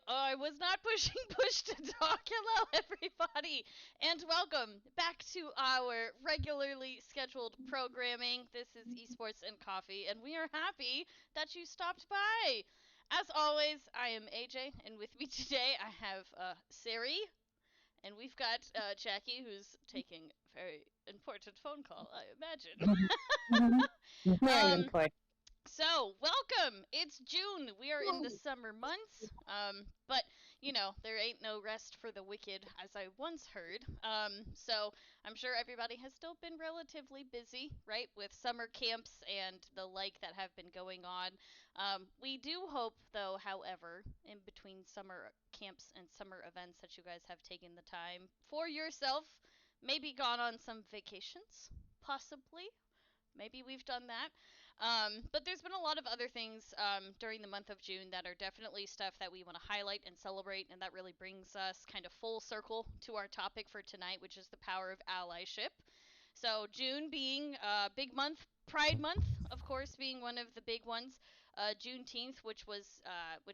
I was not pushing push to talk. Hello, everybody, and welcome back to our regularly scheduled programming. This is Esports and Coffee, and we are happy that you stopped by. As always, I am AJ, and with me today I have Sari, and we've got Jackie, who's taking a very important phone call, I imagine. Very um, important. so, welcome! It's June. We are in the summer months. But, there ain't no rest for the wicked, as I once heard. So, I'm sure everybody has still been relatively busy, right, with summer camps and the like that have been going on. We do hope, though, however, in between summer camps and summer events, that you guys have taken the time for yourself, maybe gone on some vacations, possibly. Maybe we've done that. But there's been a lot of other things during the month of June that are definitely stuff that we want to highlight and celebrate, and that really brings us kind of full circle to our topic for tonight, which is the power of allyship. So June being a big month, Pride Month, of course, being one of the big ones. Juneteenth, which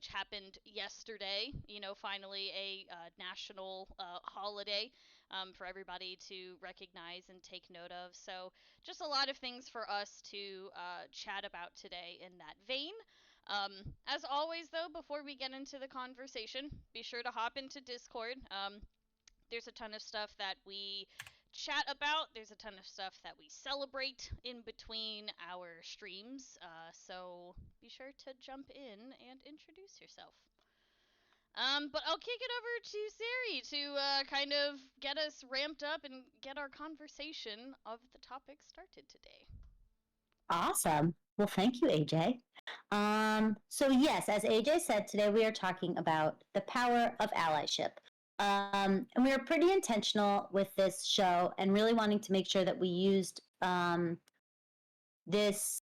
happened yesterday. Finally a national holiday for everybody to recognize and take note of. So just a lot of things for us to chat about today in that vein. As always, though, before we get into the conversation, be sure to hop into Discord. There's a ton of stuff that we chat about. There's a ton of stuff that we celebrate in between our streams. So be sure to jump in and introduce yourself. But I'll kick it over to Sari to kind of get us ramped up and get our conversation of the topic started today. Awesome. Well, thank you, AJ. So yes, as AJ said, today we are talking about the power of allyship. And we were pretty intentional with this show and really wanting to make sure that we used this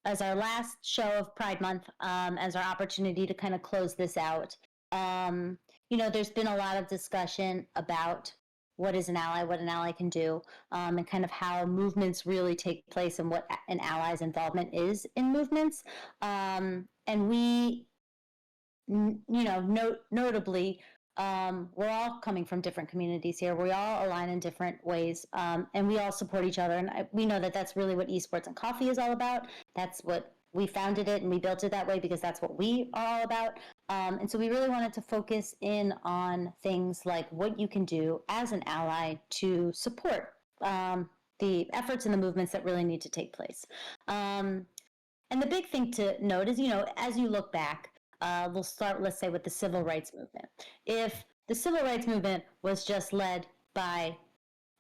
as our last show of Pride Month as our opportunity to kind of close this out. There's been a lot of discussion about what is an ally, what an ally can do, and kind of how movements really take place and what an ally's involvement is in movements. And we, notably, we're all coming from different communities here. We all align in different ways, and we all support each other. And we know that that's really what Esports and Coffee is all about. That's what we founded it, and we built it that way because that's what we are all about. And so we really wanted to focus in on things like what you can do as an ally to support the efforts and the movements that really need to take place. And the big thing to note is, as you look back, we'll start, let's say, with the civil rights movement. If the civil rights movement was just led by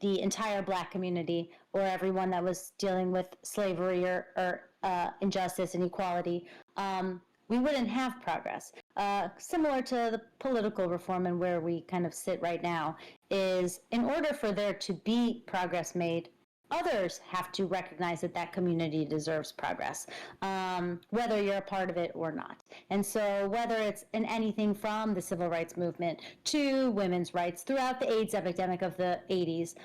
the entire black community or everyone that was dealing with slavery or injustice and equality, we wouldn't have progress. Similar to the political reform and where we kind of sit right now, is in order for there to be progress made, others have to recognize that that community deserves progress, whether you're a part of it or not. And so whether it's in anything from the civil rights movement to women's rights throughout the AIDS epidemic of the 80s,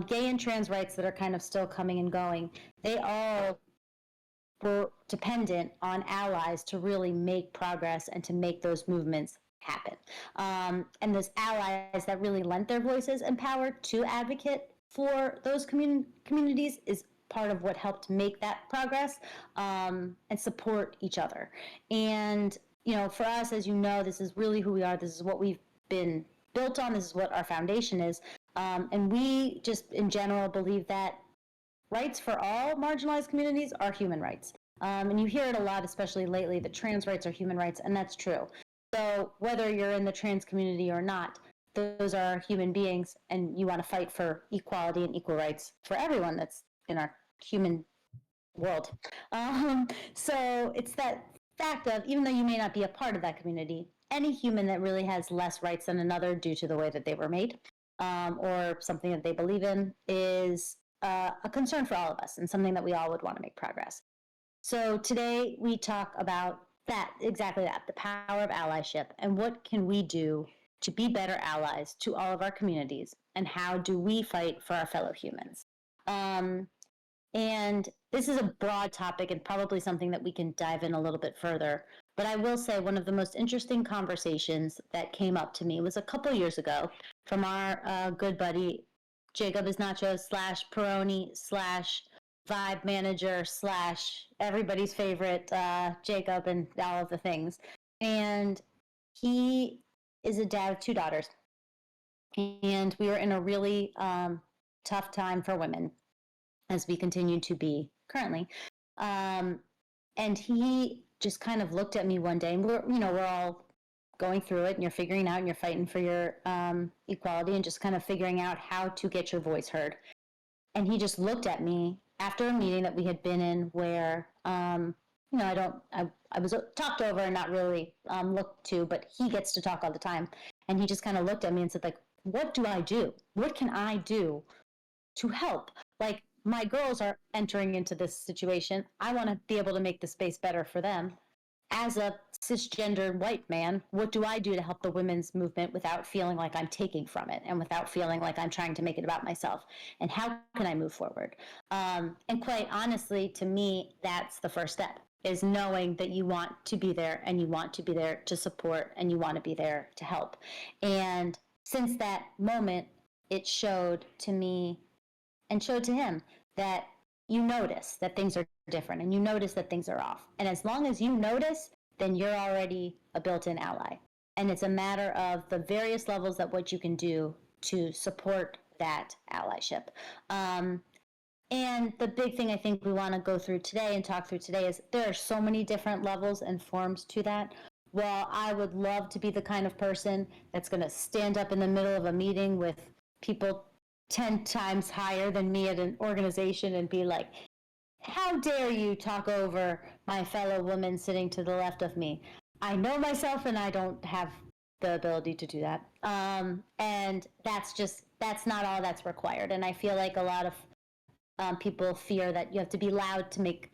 gay and trans rights that are kind of still coming and going, they all were dependent on allies to really make progress and to make those movements happen. And those allies that really lent their voices and power to advocate for those communities is part of what helped make that progress, and support each other. And, for us, as you know, this is really who we are. This is what we've been built on. This is what our foundation is. And we just, in general, believe that rights for all marginalized communities are human rights. And you hear it a lot, especially lately, that trans rights are human rights, and that's true. So whether you're in the trans community or not, those are human beings, and you want to fight for equality and equal rights for everyone that's in our human world. So it's that fact of, even though you may not be a part of that community, any human that really has less rights than another due to the way that they were made, or something that they believe in, is a concern for all of us and something that we all would want to make progress. So today we talk about that, exactly that, the power of allyship, and what can we do to be better allies to all of our communities, and how do we fight for our fellow humans. And this is a broad topic and probably something that we can dive in a little bit further. But I will say one of the most interesting conversations that came up to me was a couple years ago from our good buddy Jacob Isnacho slash Peroni slash vibe manager slash everybody's favorite Jacob and all of the things. And he is a dad of two daughters. And we were in a really tough time for women, as we continue to be currently. Um, and he just kind of looked at me one day, and we're all going through it, and you're figuring out, and you're fighting for your equality, and just kind of figuring out how to get your voice heard. And he just looked at me after a meeting that we had been in, where I was talked over and not really looked to, but he gets to talk all the time, and he just kind of looked at me and said, like, what do I do? What can I do to help? Like, my girls are entering into this situation. I want to be able to make the space better for them. As a cisgender white man, what do I do to help the women's movement without feeling like I'm taking from it and without feeling like I'm trying to make it about myself? And how can I move forward? And quite honestly, to me, that's the first step, is knowing that you want to be there and you want to be there to support and you want to be there to help. And since that moment, it showed to me and showed to him that you notice that things are different and you notice that things are off. And as long as you notice, then you're already a built in ally. And it's a matter of the various levels that what you can do to support that allyship. And the big thing I think we want to go through today and talk through today is there are so many different levels and forms to that. Well, I would love to be the kind of person that's going to stand up in the middle of a meeting with people 10 times higher than me at an organization and be like, how dare you talk over my fellow woman sitting to the left of me? I know myself and I don't have the ability to do that. And that's not all that's required. And I feel like a lot of people fear that you have to be loud to make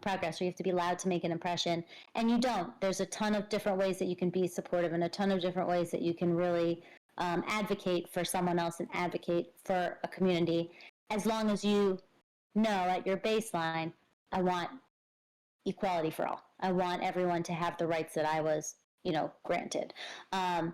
progress, or you have to be loud to make an impression, and you don't. There's a ton of different ways that you can be supportive, and a ton of different ways that you can really advocate for someone else and advocate for a community, as long as you know at your baseline, I want equality for all. I want everyone to have the rights that I was, granted.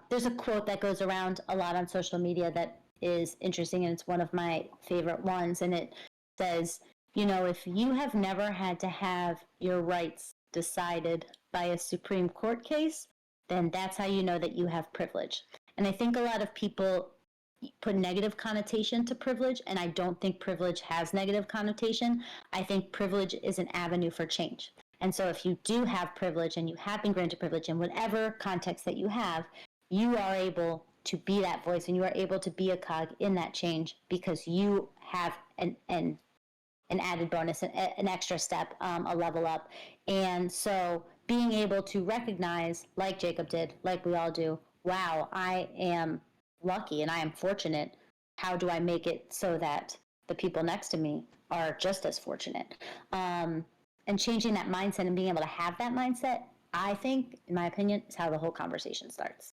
There's a quote that goes around a lot on social media that is interesting, and it's one of my favorite ones, and it says, if you have never had to have your rights decided by a Supreme Court case, then that's how you know that you have privilege. And I think a lot of people put negative connotation to privilege, and I don't think privilege has negative connotation. I think privilege is an avenue for change. And so if you do have privilege and you have been granted privilege in whatever context that you are able to be that voice and you are able to be a cog in that change because you have an added bonus, an extra step, a level up. And so being able to recognize, like Jacob did, like we all do, wow, I am lucky and I am fortunate. How do I make it so that the people next to me are just as fortunate? And changing that mindset and being able to have that mindset, I think, in my opinion, is how the whole conversation starts.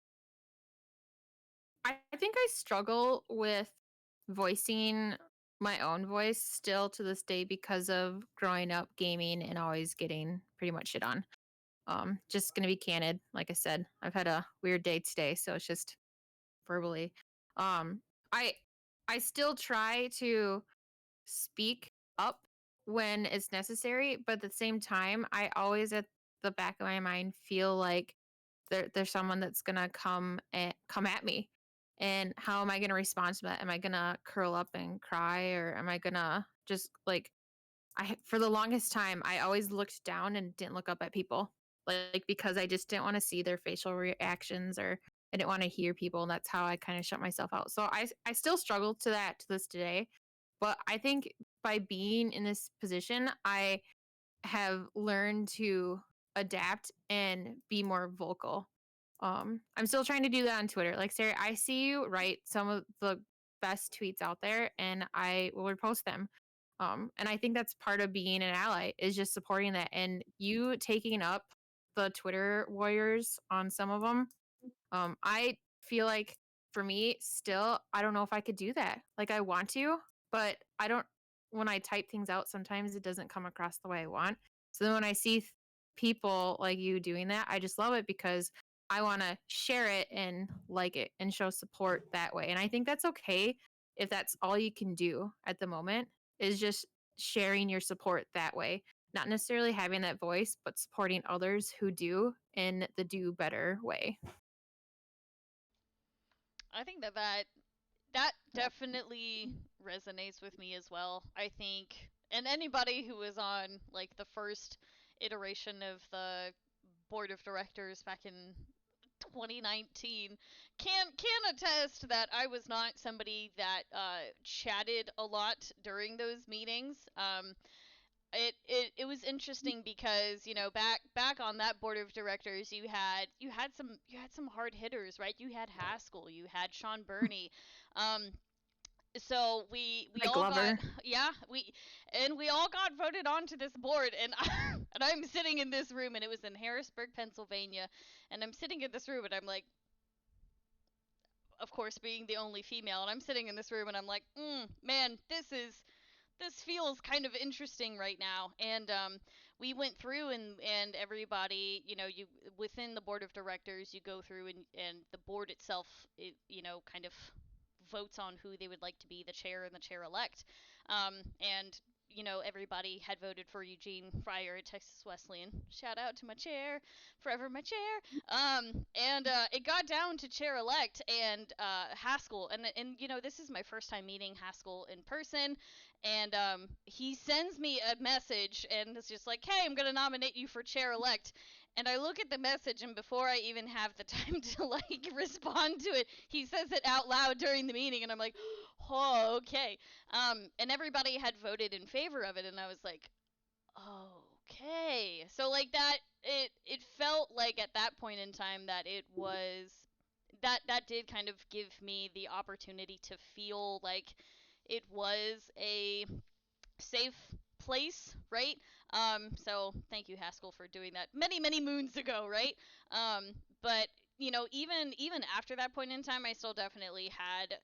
I think I struggle with voicing my own voice still to this day because of growing up gaming and always getting pretty much shit on. Just gonna be candid. Like I said, I've had a weird day today, so it's just verbally. Um, I I still try to speak up when it's necessary, but at the same time, I always at the back of my mind feel like there's someone that's gonna come at me. And how am I gonna respond to that? Am I gonna curl up and cry, or am I gonna just like for the longest time I always looked down and didn't look up at people, like because I just didn't want to see their facial reactions, or I didn't want to hear people, and that's how I kind of shut myself out. So I still struggle to that to this day, but I think by being in this position, I have learned to adapt and be more vocal. I'm still trying to do that on Twitter. Like, Sarah, I see you write some of the best tweets out there, and I will repost them. And I think that's part of being an ally, is just supporting that, and you taking up the Twitter warriors on some of them. I feel like for me, still, I don't know if I could do that. Like, I want to, but I don't. When I type things out, sometimes it doesn't come across the way I want. So then when I see people like you doing that. I just love it because I want to share it and like it and show support that way. And I think that's okay if that's all you can do at the moment, is just sharing your support that way. Not necessarily having that voice, but supporting others who do in the do better way. I think that definitely resonates with me as well. I think, and anybody who was on like the first iteration of the board of directors back in 2019 can attest that I was not somebody that chatted a lot during those meetings. It was interesting because, you know, back on that board of directors, you had some hard hitters, right? You had Haskell, you had Sean Burney. So we Like all got, Glover. yeah, we all got voted onto this board, and and I'm sitting in this room, and it was in Harrisburg, Pennsylvania, and I'm sitting in this room, and I'm like, of course, being the only female, and I'm sitting in this room, and I'm like, man, this feels kind of interesting right now. And we went through, and everybody, you know, you within the board of directors, you go through, and the board itself, you know, kind of votes on who they would like to be the chair and the chair elect. And you know, everybody had voted for Eugene Fryer at Texas Wesleyan. Shout out to my chair, forever my chair. And it got down to chair elect and Haskell, and you know, this is my first time meeting Haskell in person, and he sends me a message, and it's just like, hey, I'm gonna nominate you for chair elect. And I look at the message, and before I even have the time to like respond to it, he says it out loud during the meeting, and I'm like, oh, okay. And everybody had voted in favor of it, and I was like, okay. So like that, it felt like at that point in time that it was that did kind of give me the opportunity to feel like it was a safe place, right? So thank you, Haskell, for doing that many moons ago, right? But you know, even after that point in time, I still definitely had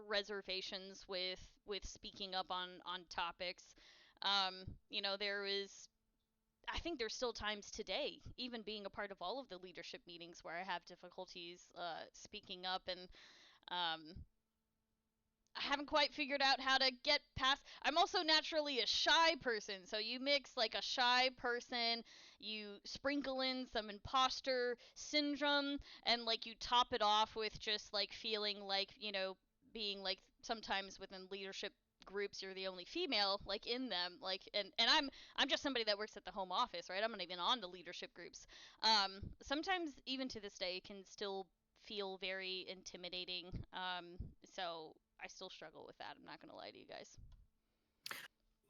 reservations with speaking up on topics. You know, there was. I think there's still times today, even being a part of all of the leadership meetings, where I have difficulties speaking up, and I haven't quite figured out how to get past. I'm also naturally a shy person, so you mix like a shy person, you sprinkle in some imposter syndrome, and like you top it off with just like feeling like, you know, being like sometimes within leadership groups you're the only female like in them, like, and I'm just somebody that works at the home office, right? I'm not even on the leadership groups. Sometimes even to this day can still feel very intimidating. So I still struggle with that. I'm not gonna lie to you guys.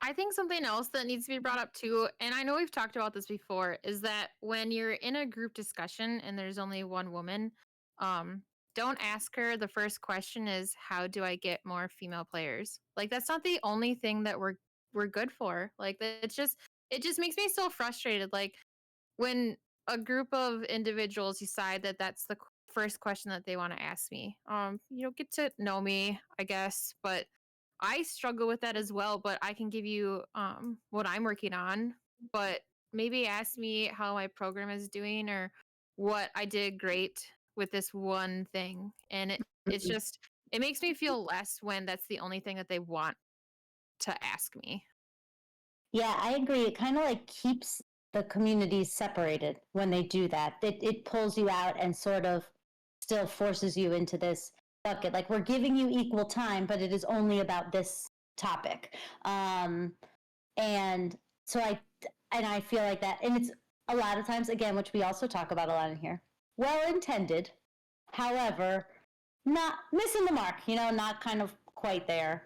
I think something else that needs to be brought up too, and I know we've talked about this before, is that when you're in a group discussion and there's only one woman, um, don't ask her the first question is how do I get more female players? Like that's not the only thing that we're good for. Like it just makes me so frustrated. Like when a group of individuals decide that that's the first question that they want to ask me, you know, get to know me, I guess, but I struggle with that as well. But I can give you what I'm working on, but maybe ask me how my program is doing or what I did great with this one thing. And it's just it makes me feel less when that's the only thing that they want to ask me. Yeah, I agree. It kind of like keeps the communities separated when they do that. It pulls you out and sort of still forces you into this bucket. Like we're giving you equal time, but it is only about this topic. And so I feel like that, and it's a lot of times again, which we also talk about a lot in here. Well intended, however, not missing the mark. You know, not kind of quite there.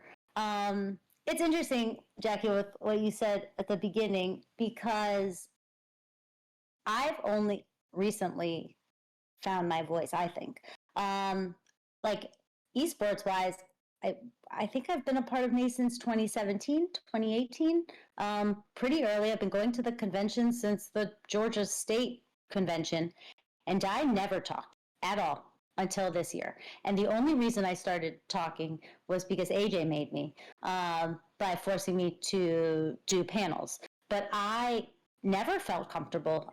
It's interesting, Jackie, with what you said at the beginning, because I've only recently found my voice, I think. Like esports wise, I, I think I've been a part of me since 2017, 2018. Pretty early. I've been going to the convention since the Georgia State convention, and I never talked at all until this year. And the only reason I started talking was because AJ made me by forcing me to do panels. But I never felt comfortable.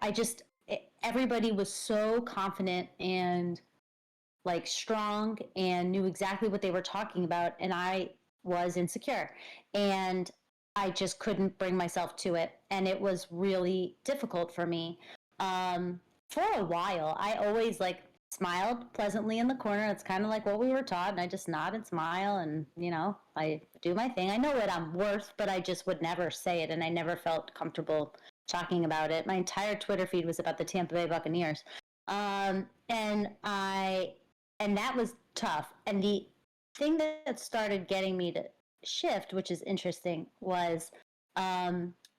Everybody was so confident and like strong and knew exactly what they were talking about. And I was insecure and I just couldn't bring myself to it. And it was really difficult for me. For a while, I always like smiled pleasantly in the corner. It's kind of like what we were taught. And I just nod and smile and, I do my thing. I know what I'm worth, but I just would never say it. And I never felt comfortable talking about it. My entire Twitter feed was about the Tampa Bay Buccaneers. And that was tough. And the thing that started getting me to shift, which is interesting, was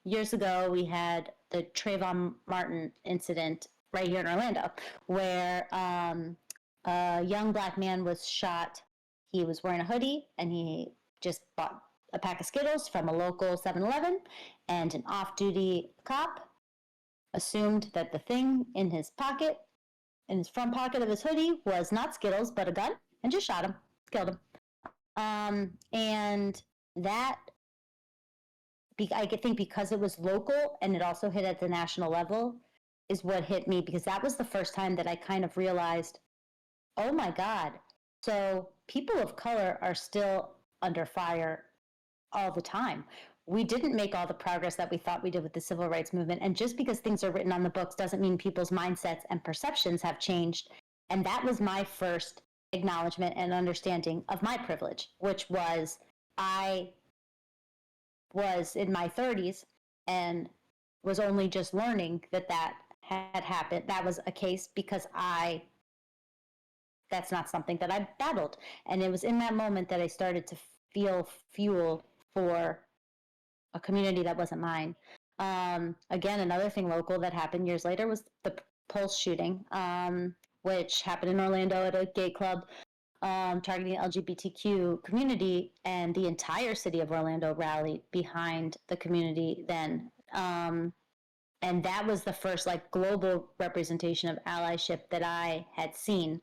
years ago we had the Trayvon Martin incident right here in Orlando, where a young black man was shot. He was wearing a hoodie and he just bought a pack of Skittles from a local 7-Eleven, and an off-duty cop assumed that the thing in his pocket, in his front pocket of his hoodie, was not Skittles but a gun, and just shot him, killed him. And that, I think because it was local and it also hit at the national level, is what hit me, because that was the first time that I kind of realized, oh my God, so people of color are still under fire all the time. We didn't make all the progress that we thought we did with the civil rights movement. And just because things are written on the books doesn't mean people's mindsets and perceptions have changed. And that was my first acknowledgement and understanding of my privilege, which was I was in my 30s and was only just learning that had happened. That was a case because that's not something that I battled. And it was in that moment that I started to feel fuel for a community that wasn't mine. Again, another thing local that happened years later was the Pulse shooting, which happened in Orlando at a gay club, targeting the LGBTQ community, and the entire city of Orlando rallied behind the community then. And that was the first like global representation of allyship that I had seen.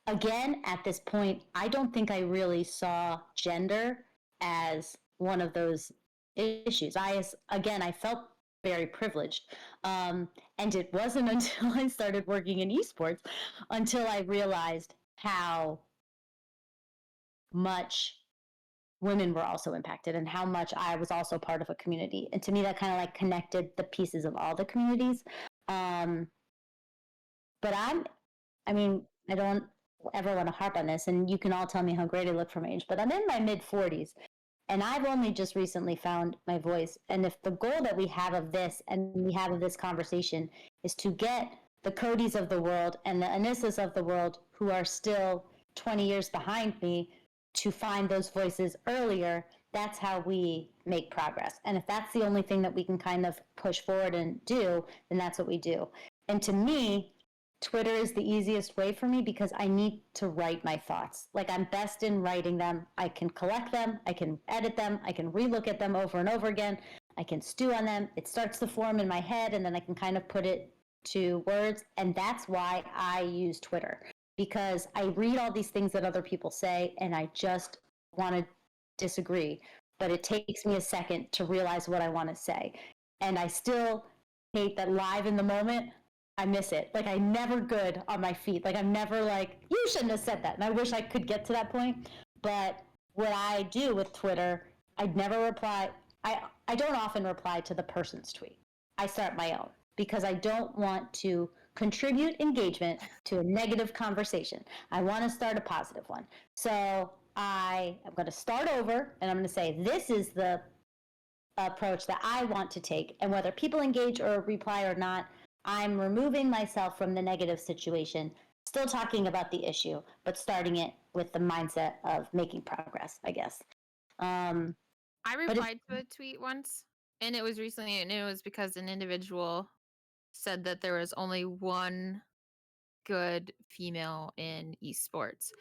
Again, at this point, I don't think I really saw gender as one of those issues. I felt very privileged. And it wasn't until I started working in esports until I realized how much women were also impacted and how much I was also part of a community. And to me, that kind of like connected the pieces of all the communities. But I don't ever want to harp on this, and you can all tell me how great I look for my age, but I'm in my mid 40s, and I've only just recently found my voice. And if the goal that we have of this and we have of this conversation is to get the Codys of the world and the Anissas of the world who are still 20 years behind me to find those voices earlier, that's how we make progress. And if that's the only thing that we can kind of push forward and do, then that's what we do. And to me, Twitter is the easiest way for me because I need to write my thoughts. Like, I'm best in writing them. I can collect them, I can edit them, I can relook at them over and over again. I can stew on them. It starts to form in my head, and then I can kind of put it to words. And that's why I use Twitter, because I read all these things that other people say and I just want to disagree. But it takes me a second to realize what I want to say. And I still hate that live in the moment, I miss it. Like, I'm never good on my feet. Like, I'm never like, you shouldn't have said that. And I wish I could get to that point. But what I do with Twitter, I'd never reply. I don't often reply to the person's tweet. I start my own because I don't want to contribute engagement to a negative conversation. I want to start a positive one. So I am going to start over and I'm going to say, this is the approach that I want to take. And whether people engage or reply or not, I'm removing myself from the negative situation, still talking about the issue, but starting it with the mindset of making progress, I guess. I replied to a tweet once, and it was recently, and it was because an individual said that there was only one good female in esports.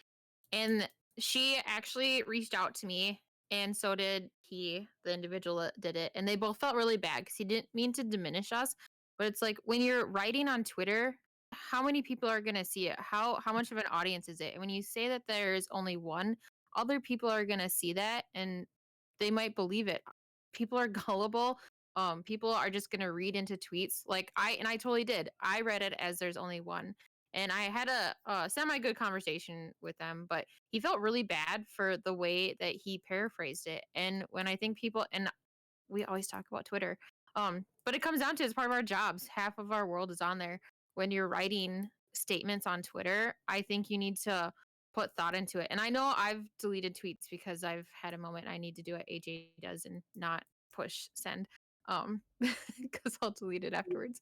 And she actually reached out to me, and so did he, the individual that did it. And they both felt really bad because he didn't mean to diminish us. But it's like when you're writing on Twitter, how many people are going to see it? How much of an audience is it? And when you say that there's only one, other people are going to see that and they might believe it. People are gullible. People are just gonna read into tweets. Like I totally did. I read it as there's only one. And I had a semi good conversation with them, but he felt really bad for the way that he paraphrased it. And when I think people, and we always talk about Twitter, but it comes down to it's part of our jobs. Half of our world is on there. When you're writing statements on Twitter, I think you need to put thought into it. And I know I've deleted tweets because I've had a moment I need to do what AJ does and not push send, because I'll delete it afterwards.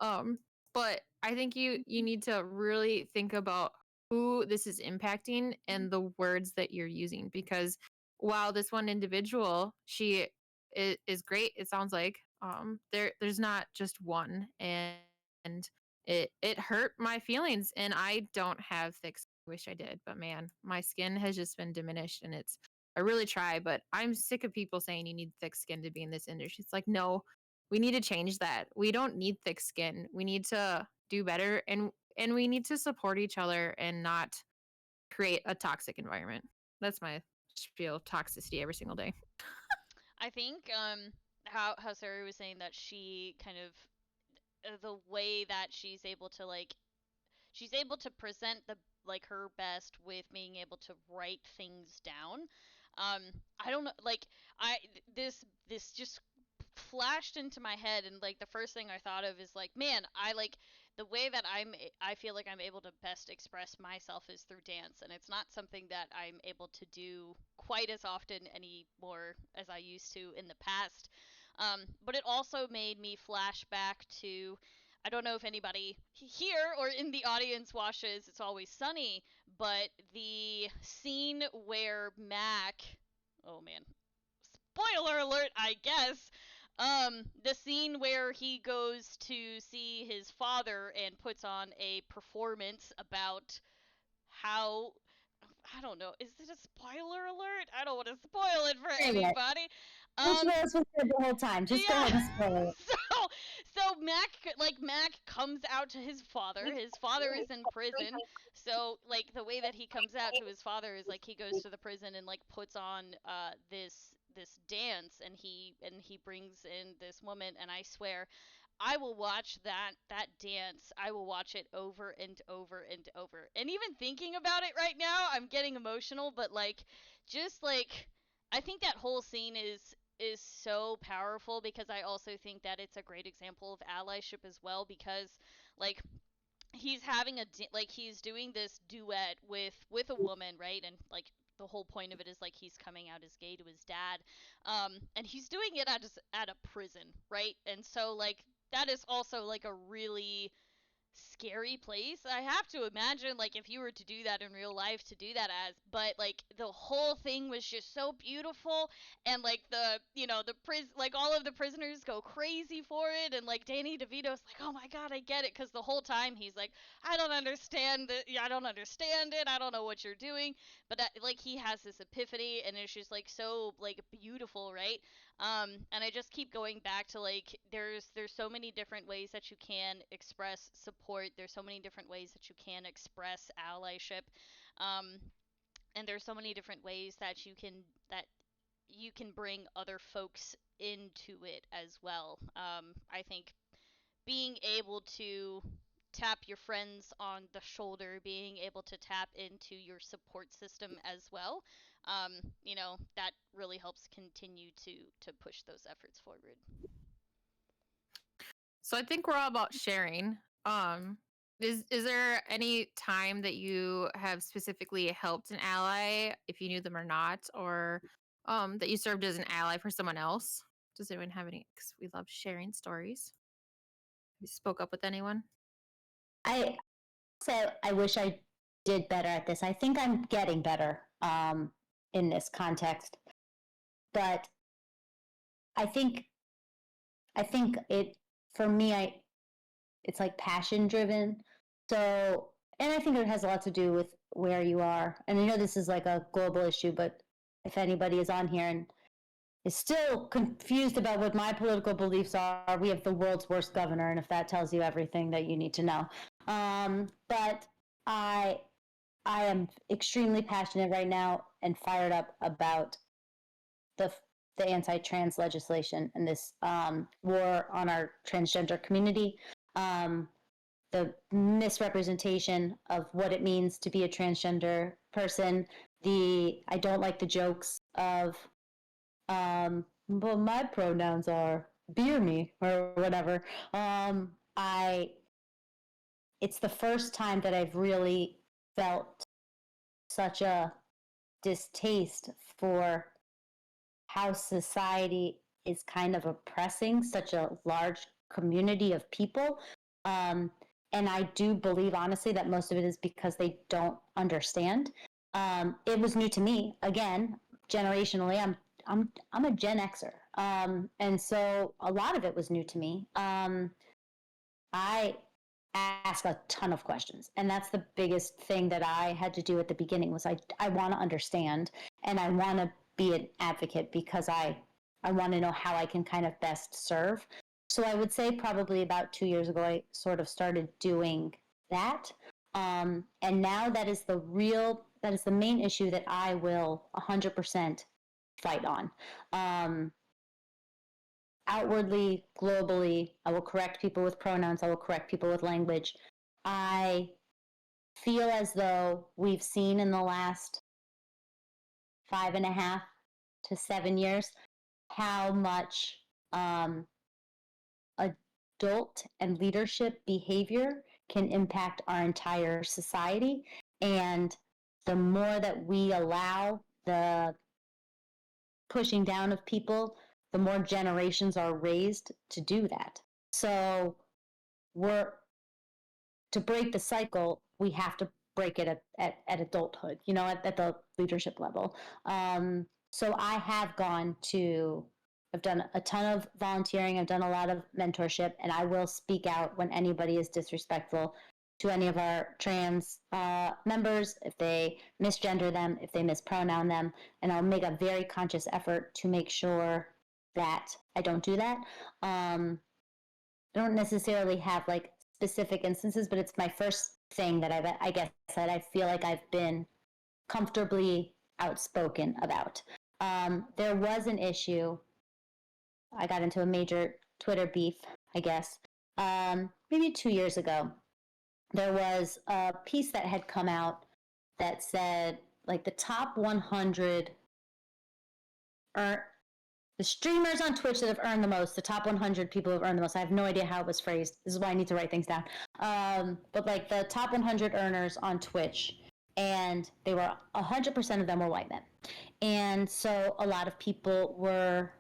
Um, but I think you need to really think about who this is impacting and the words that you're using, because while this one individual, she is great, it sounds like, there's not just one, and it hurt my feelings, and I don't have thick skin. I wish I did, but man, my skin has just been diminished, and it's, I really try, but I'm sick of people saying you need thick skin to be in this industry. It's like, no, we need to change that. We don't need thick skin. We need to do better, and we need to support each other and not create a toxic environment. That's my spiel, toxicity every single day. I think how Sarah was saying that she kind of the way that she's able to present the like her best with being able to write things down. I don't know, like I this just flashed into my head, and like the first thing I thought of is like, man, I like the way that I feel like I'm able to best express myself is through dance, and it's not something that I'm able to do quite as often anymore as I used to in the past. But it also made me flash back to, I don't know if anybody here or in the audience watches It's Always Sunny, but the scene where Mac, oh man, spoiler alert, I guess. The scene where he goes to see his father and puts on a performance about how, I don't know, is it a spoiler alert? I don't want to spoil it for anybody. Which Um, was the whole time. Just go yeah. ahead and spoil it. So Mac comes out to his father. His father is in prison. So like the way that he comes out to his father is like he goes to the prison and like puts on this dance, and he brings in this woman, and I swear I will watch that dance. I will watch it over and over and over. And even thinking about it right now, I'm getting emotional, but like just like I think that whole scene is so powerful, because I also think that it's a great example of allyship as well, because like he's having like he's doing this duet with a woman, right? And like the whole point of it is like he's coming out as gay to his dad, and he's doing it at a prison, right? And so like that is also like a really scary place. I have to imagine like if you were to do that in real life, to do that as, but like the whole thing was just so beautiful, and like the the like all of the prisoners go crazy for it, and like Danny DeVito's like, "Oh my god, I get it," cuz the whole time he's like, "I don't understand it. I don't understand it. I don't know what you're doing." But like he has this epiphany, and it's just like so like beautiful, right? And I just keep going back to like there's so many different ways that you can express support. There's so many different ways that you can express allyship, um, and there's so many different ways that you can bring other folks into it as well. I think being able to tap your friends on the shoulder, being able to tap into your support system as well, um, that really helps continue to push those efforts forward. So I think we're all about sharing. Um, is there any time that you have specifically helped an ally, if you knew them or not, or that you served as an ally for someone else? Does anyone have any? Because we love sharing stories. You spoke up with anyone? I said I wish I did better at this. I think I'm getting better in this context, but I think it for me. It's like passion driven. So, and I think it has a lot to do with where you are. And I know this is like a global issue, but if anybody is on here and is still confused about what my political beliefs are, we have the world's worst governor, and if that tells you everything that you need to know. But I am extremely passionate right now and fired up about the the anti-trans legislation and this war on our transgender community, the misrepresentation of what it means to be a transgender person. I don't like the jokes of, well, my pronouns are beer me or whatever. It's the first time that I've really felt such a distaste for how society is kind of oppressing such a large community of people. And I do believe, honestly, that most of it is because they don't understand. It was new to me. Again, generationally, I'm a Gen Xer, and so a lot of it was new to me. I ask a ton of questions, and that's the biggest thing that I had to do at the beginning. Was I want to understand, and I want to be an advocate because I want to know how I can kind of best serve. So I would say probably about 2 years ago I sort of started doing that, and now that is the main issue that I will 100% fight on. Outwardly, globally, I will correct people with pronouns, I will correct people with language. I feel as though we've seen in the last 5.5 to 7 years how much adult and leadership behavior can impact our entire society. And the more that we allow the pushing down of people, the more generations are raised to do that. So we're to break the cycle, we have to break it at adulthood, at the leadership level. So I have I've done a ton of volunteering, I've done a lot of mentorship, and I will speak out when anybody is disrespectful to any of our trans members, if they misgender them, if they mispronoun them, and I'll make a very conscious effort to make sure that I don't do that. I don't necessarily have like specific instances, but it's my first thing that I guess that I feel like I've been comfortably outspoken about. There was an issue. I got into a major Twitter beef, I guess, maybe 2 years ago. There was a piece that had come out that said like the top 100 the streamers on Twitch that have earned the most, the top 100 people who have earned the most. I have no idea how it was phrased. This is why I need to write things down. But like the top 100 earners on Twitch, and they were 100% of them were white men. And so a lot of people were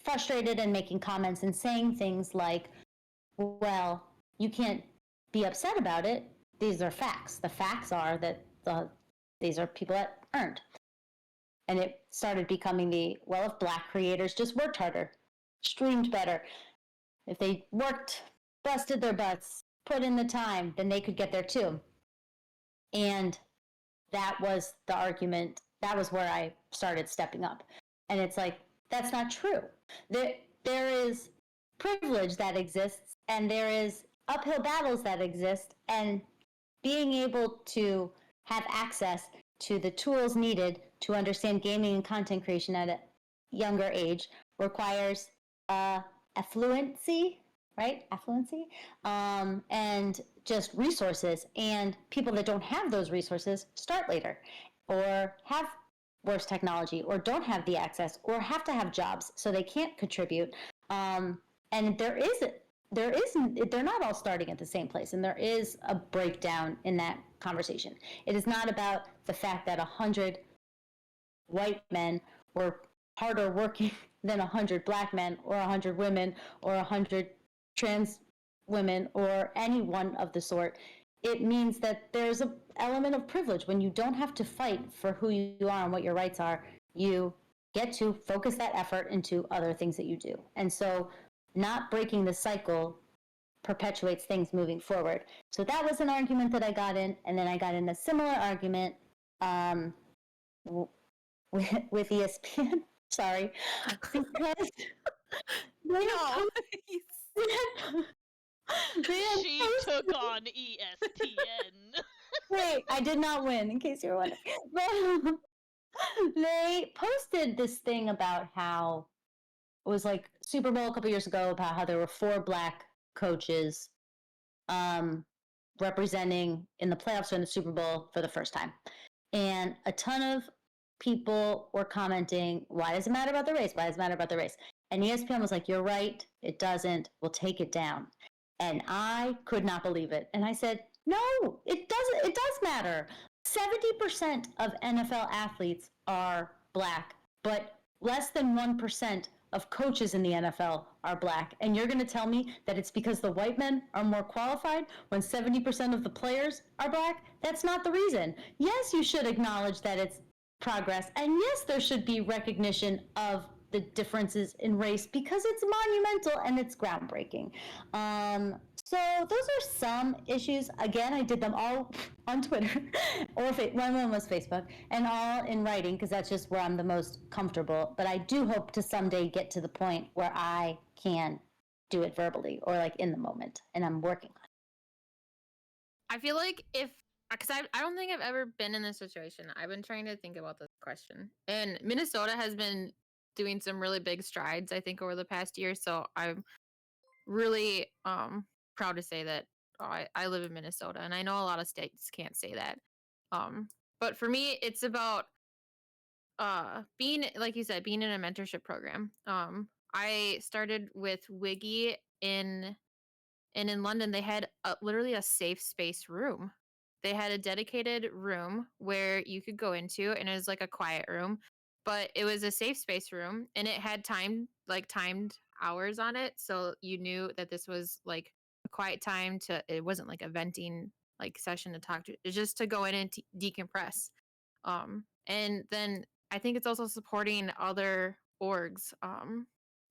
frustrated and making comments and saying things like, well, you can't be upset about it. These are facts. The facts are that these are people that earned. And it started becoming if Black creators just worked harder, streamed better, if they worked, busted their butts, put in the time, then they could get there too. And that was the argument. That was where I started stepping up. And it's like, that's not true. There is privilege that exists, and there is uphill battles that exist, and being able to have access to the tools needed to understand gaming and content creation at a younger age requires affluency, right? Affluency, and just resources. And people that don't have those resources start later, or have worse technology, or don't have the access, or have to have jobs, so they can't contribute. And they're not all starting at the same place, and there is a breakdown in that conversation. It is not about the fact that 100 white men were harder working than 100 Black men, or 100 women, or 100 trans women, or any one of the sort. It means that there's an element of privilege when you don't have to fight for who you are and what your rights are. You get to focus that effort into other things that you do. And so not breaking the cycle perpetuates things moving forward. So that was an argument that I got in, and then I got in a similar argument with ESPN. Sorry, because She took on ESPN. Wait, I did not win, in case you were wondering. They posted this thing about how it was like Super Bowl a couple years ago about how there were four black coaches um, representing in the playoffs or in the Super Bowl for the first time. And a ton of people were commenting, why does it matter about the race? Why does it matter about the race? And ESPN was like, you're right, it doesn't. We'll take it down. And I could not believe it. And I said, no, it doesn't. It does matter. 70% of NFL athletes are black, but less than 1% of coaches in the NFL are black. And you're going to tell me that it's because the white men are more qualified when 70% of the players are black? That's not the reason. Yes, you should acknowledge that it's progress. And yes, there should be recognition of the differences in race because it's monumental and it's groundbreaking. So those are some issues. Again, I did them all on Twitter, or one was Facebook, and all in writing because that's just where I'm the most comfortable. But I do hope to someday get to the point where I can do it verbally or like in the moment, and I'm working on it. I feel like if because I don't think I've ever been in this situation. I've been trying to think about this question, and Minnesota has been doing some really big strides. I think over the past year, so I'm really proud to say that I live in Minnesota, and I know a lot of states can't say that. Um, but for me, it's about being like you said, being in a mentorship program. I started with Wiggy in London, they had literally a safe space room. They had a dedicated room where you could go into, and it was like a quiet room, but it was a safe space room, and it had timed hours on it, so you knew that this was like a quiet time to. It wasn't like a venting like session to talk to. It's just to go in and decompress. And then I think it's also supporting other orgs.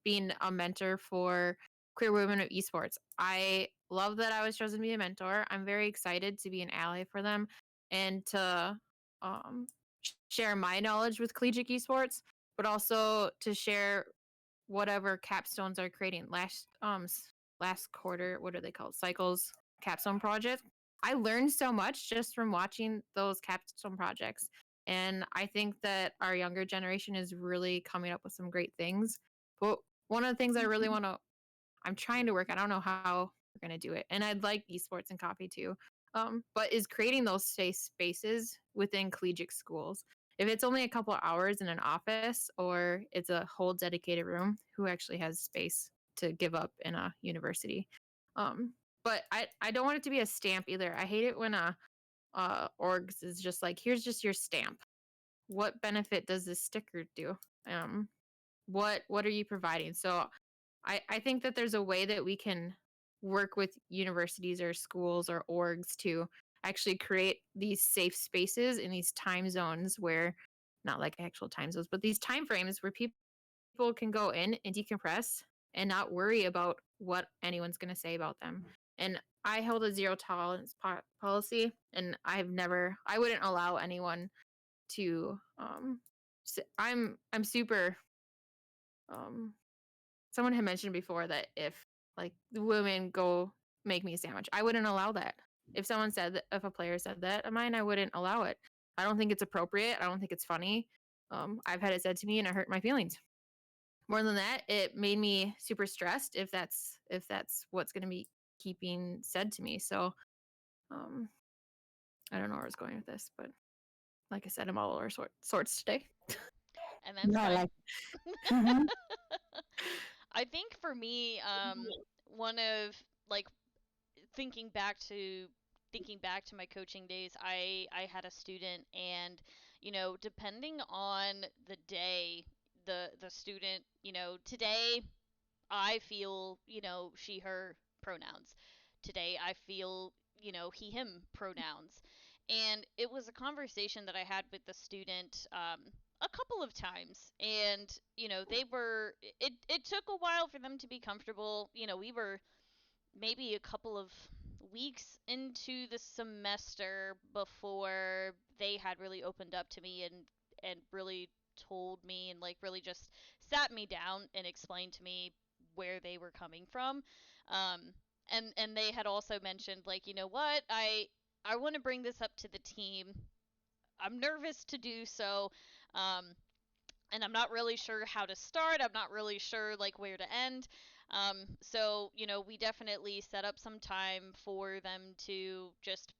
Being a mentor for queer women of esports. I love that I was chosen to be a mentor. I'm very excited to be an ally for them and to um, share my knowledge with collegiate esports, but also to share whatever capstones are creating. Last quarter, what are they called? Cycles capstone project. I learned so much just from watching those capstone projects. And I think that our younger generation is really coming up with some great things. But one of the things I really want to I'm trying to work. I don't know how we're gonna do it, and I'd like esports and coffee too. But is creating those safe spaces within collegiate schools. If it's only a couple of hours in an office, or it's a whole dedicated room, who actually has space to give up in a university? Um, but I don't want it to be a stamp either. I hate it when a orgs is just like, here's just your stamp. What benefit does this sticker do? Um, what are you providing? So I think that there's a way that we can work with universities or schools or orgs to actually create these safe spaces in these time zones where not like actual time zones, but these time frames where people can go in and decompress and not worry about what anyone's going to say about them. And I hold a zero tolerance policy, and I wouldn't allow anyone to I'm super um someone had mentioned before that if like the women go make me a sandwich, I wouldn't allow that. If someone said that, if a player said that of mine, I wouldn't allow it. I don't think it's appropriate. I don't think it's funny. I've had it said to me, and it hurt my feelings. More than that, it made me super stressed. If that's what's going to be keeping said to me. So um, I don't know where I was going with this, but like I said, I'm all over sorts today. And that's No, I fine. like. Mm-hmm. I think for me, one of like thinking back to thinking back to my coaching days, I had a student, and depending on the day, the student, today I feel, she her pronouns. Today I feel, he him pronouns. And it was a conversation that I had with the student a couple of times, and it took a while for them to be comfortable. We were maybe a couple of weeks into the semester before they had really opened up to me and really told me, and like really just sat me down and explained to me where they were coming from. um and they had also mentioned, like, what, I want to bring this up to the team. I'm nervous to do so. And I'm not really sure how to start. I'm not really sure like where to end. So we definitely set up some time for them to just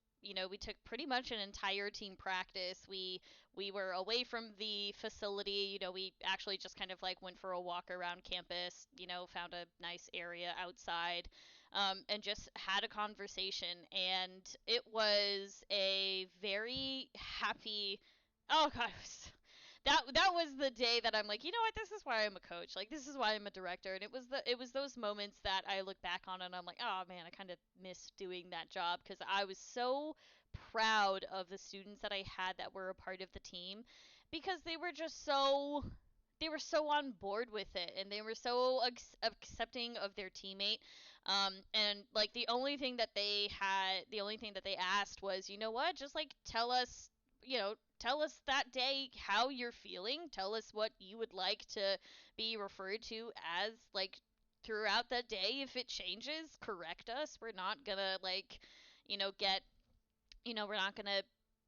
we took pretty much an entire team practice. We were away from the facility. We actually just kind of like went for a walk around campus. Found a nice area outside. And just had a conversation, and it was a very happy. Oh god, that was the day that I'm like, you know what, this is why I'm a coach. Like, this is why I'm a director. And it was those moments that I look back on and I'm like, oh man, I kind of miss doing that job, because I was so proud of the students that I had that were a part of the team, because they were so on board with it, and they were so accepting of their teammate. And like the only thing that they asked was, you know what, just like tell us that day how you're feeling. Tell us what you would like to be referred to as, like, throughout the day. If it changes, correct us. We're not gonna like, get we're not going to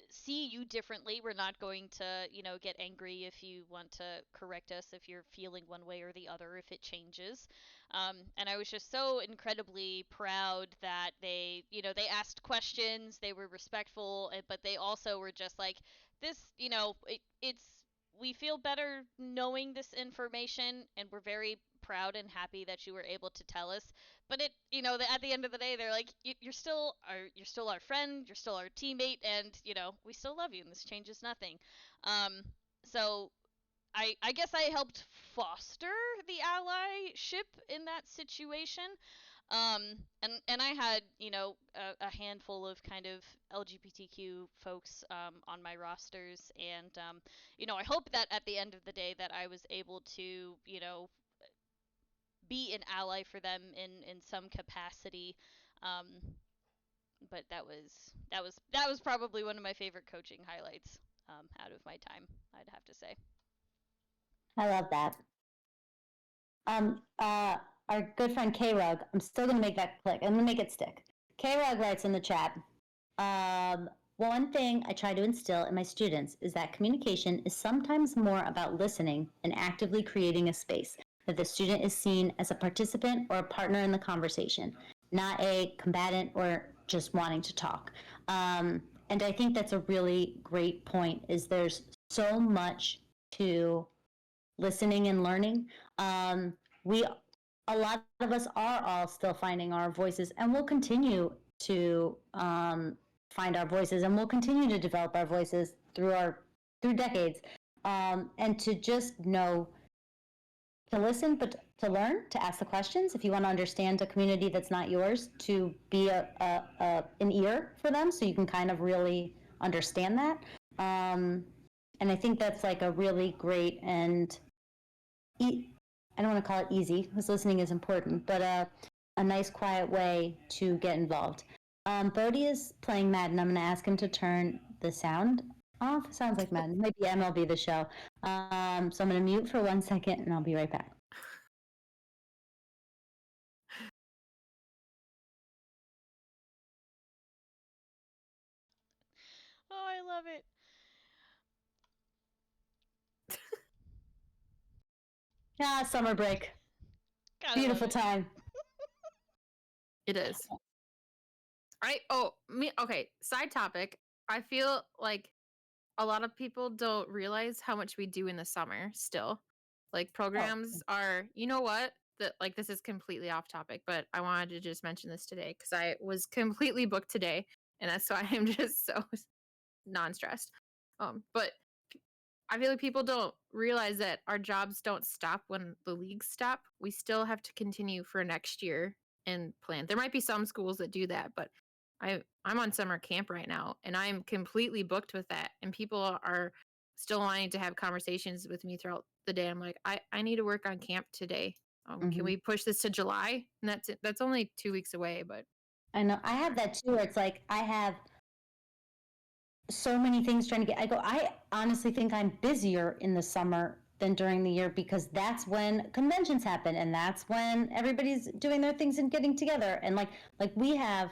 see you differently. We're not going to, get angry if you want to correct us if you're feeling one way or the other if it changes. And I was just so incredibly proud that they asked questions, they were respectful, but they also were just like, this, it's we feel better knowing this information, and we're very proud and happy that you were able to tell us. But at the end of the day, they're like, you're still our friend, you're still our teammate, and we still love you, and this changes nothing. So I guess I helped foster the allyship in that situation. And I had a handful of kind of LGBTQ folks on my rosters, and I hope that at the end of the day that I was able to be an ally for them in some capacity. Um, but that was probably one of my favorite coaching highlights out of my time, I'd have to say. I love that. Our good friend K Rug, I'm still going to make that click. I'm going to make it stick. K Rug writes in the chat, one thing I try to instill in my students is that communication is sometimes more about listening and actively creating a space, that the student is seen as a participant or a partner in the conversation, not a combatant or just wanting to talk. And I think that's a really great point, is there's so much to listening and learning. A lot of us are all still finding our voices, and we'll continue to find our voices, and we'll continue to develop our voices through decades. And to just know to listen, but to learn, to ask the questions. If you want to understand a community that's not yours, to be an ear for them, so you can kind of really understand that. And I think that's like a really great and I don't want to call it easy, because listening is important, but a nice, quiet way to get involved. Bodie is playing Madden. I'm going to ask him to turn the sound off. Sounds like Madden. Maybe MLB The Show. So I'm going to mute for 1 second, and I'll be right back. Oh, I love it. Summer break. Gotta Beautiful love it. time. It is. Right? Oh, me. Okay. Side topic. I feel like a lot of people don't realize how much we do in the summer still. Like, programs are, you know what? That, like, this is completely off topic, but I wanted to just mention this today because I was completely booked today, and that's why I'm just so non-stressed. But I feel like people don't realize that our jobs don't stop when the leagues stop. We still have to continue for next year and plan. There might be some schools that do that, but I'm on summer camp right now, and I'm completely booked with that. And people are still wanting to have conversations with me throughout the day. I'm like, I need to work on camp today. Can we push this to July? And that's it. That's only 2 weeks away, but I know. I have that too, where it's like I have so many things trying to get. I honestly think I'm busier in the summer than during the year, because that's when conventions happen, and that's when everybody's doing their things and getting together. And like we have,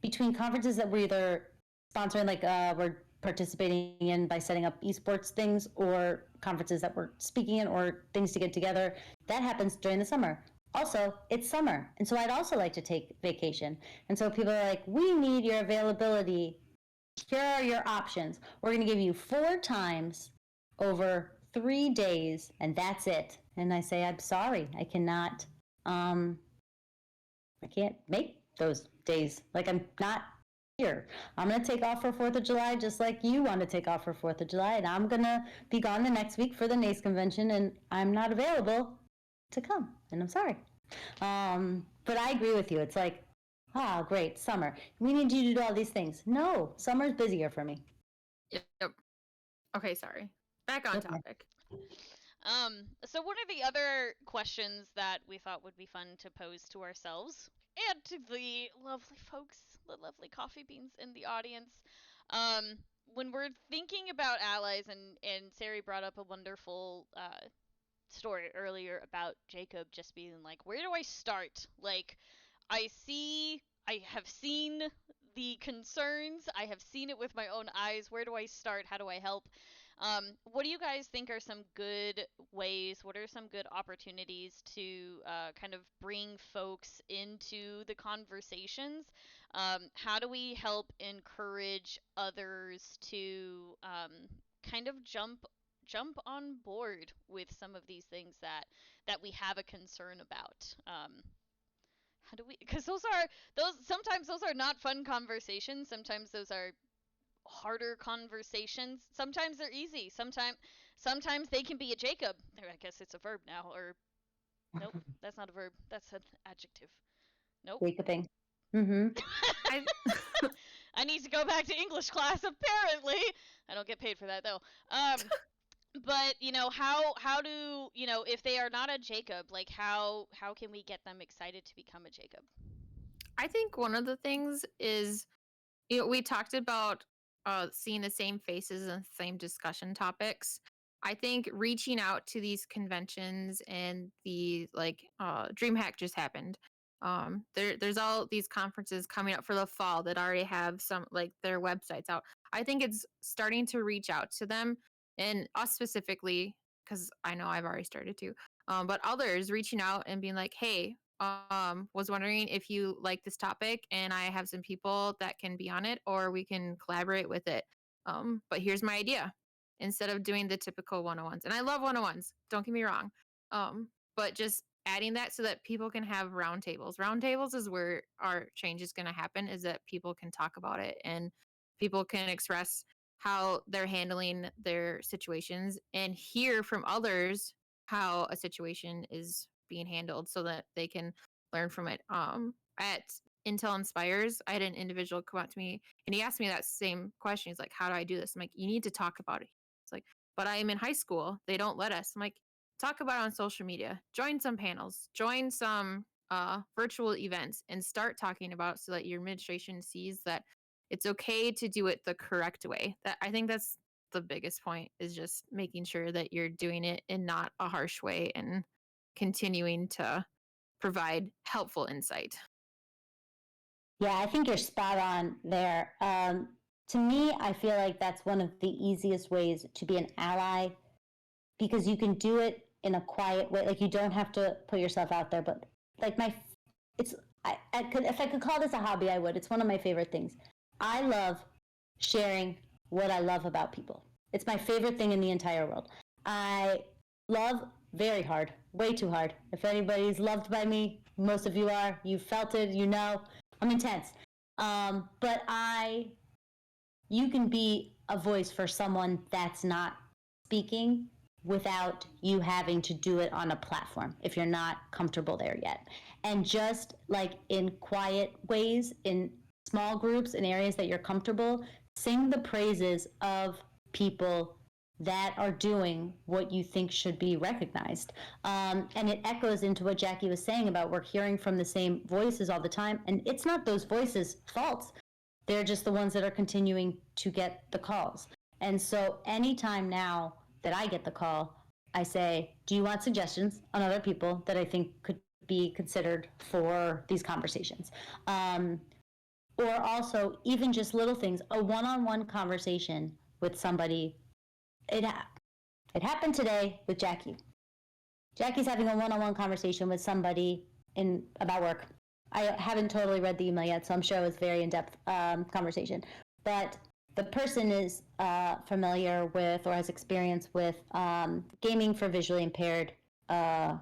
between conferences that we're either sponsoring, like we're participating in by setting up esports things or conferences that we're speaking in or things to get together. That happens during the summer. Also, it's summer. And so I'd also like to take vacation. And so people are like, we need your availability. Here are your options. We're going to give you 4 times over 3 days, and that's it. And I say, I'm sorry, I cannot. I can't make those days. Like I'm not here. I'm gonna take off for 4th of July, just like you want to take off for 4th of July, and I'm gonna be gone the next week for the NACE convention, and I'm not available to come, and I'm sorry. But I agree with you. It's like, ah, great, summer. We need you to do all these things. No, summer's busier for me. Yep. Okay, sorry. Back on Okay. topic. So one of the other questions that we thought would be fun to pose to ourselves and to the lovely folks, the lovely coffee beans in the audience, um, when we're thinking about allies, and Sari brought up a wonderful story earlier about Jacob just being like, where do I start? Like, I have seen the concerns. I have seen it with my own eyes. Where do I start? How do I help? What do you guys think are some good ways? What are some good opportunities to kind of bring folks into the conversations? How do we help encourage others to kind of jump on board with some of these things that we have a concern about? How do we? Because those sometimes those are not fun conversations. Sometimes those are harder conversations. Sometimes they're easy. Sometimes they can be a Jacob. Or I guess it's a verb now. Or nope, that's not a verb. That's an adjective. Nope. Jacobing. Mm-hmm. I I need to go back to English class. Apparently, I don't get paid for that though. But how do if they are not a Jacob, like how can we get them excited to become a Jacob? I think one of the things is, we talked about seeing the same faces and same discussion topics. I think reaching out to these conventions and the DreamHack just happened. There's all these conferences coming up for the fall that already have some like their websites out. I think it's starting to reach out to them and us specifically because I know I've already started to, but others reaching out and being like, hey, was wondering if you like this topic and I have some people that can be on it or we can collaborate with it. But here's my idea. Instead of doing the typical 101s. And I love 101s, don't get me wrong. But just adding that so that people can have roundtables. Roundtables is where our change is going to happen, is that people can talk about it and people can express how they're handling their situations and hear from others how a situation is being handled so that they can learn from it. At Intel Inspires, I had an individual come up to me and he asked me that same question. He's like, how do I do this? I'm like, you need to talk about it. It's like, but I am in high school. They don't let us. I'm like, talk about it on social media. Join some panels. Join some virtual events and start talking about it so that your administration sees that it's okay to do it the correct way. That I think that's the biggest point, is just making sure that you're doing it in not a harsh way and continuing to provide helpful insight. Yeah, I think you're spot on there. To me, I feel like that's one of the easiest ways to be an ally because you can do it in a quiet way. Like you don't have to put yourself out there. But like I could, if I could call this a hobby, I would. It's one of my favorite things. I love sharing what I love about people. It's my favorite thing in the entire world. I love very hard, way too hard. If anybody's loved by me, most of you are. You've felt it. You know, I'm intense. But you can be a voice for someone that's not speaking without you having to do it on a platform if you're not comfortable there yet. And just like in quiet ways, in small groups, in areas that you're comfortable, sing the praises of people that are doing what you think should be recognized. And it echoes into what Jackie was saying about we're hearing from the same voices all the time. And it's not those voices' faults. They're just the ones that are continuing to get the calls. And so anytime now that I get the call, I say, do you want suggestions on other people that I think could be considered for these conversations? or also even just little things, a one-on-one conversation with somebody. It it happened today with Jackie. Jackie's having a one-on-one conversation with somebody in about work. I haven't totally read the email yet, so I'm sure it was very in-depth conversation. But the person is familiar with or has experience with gaming for visually impaired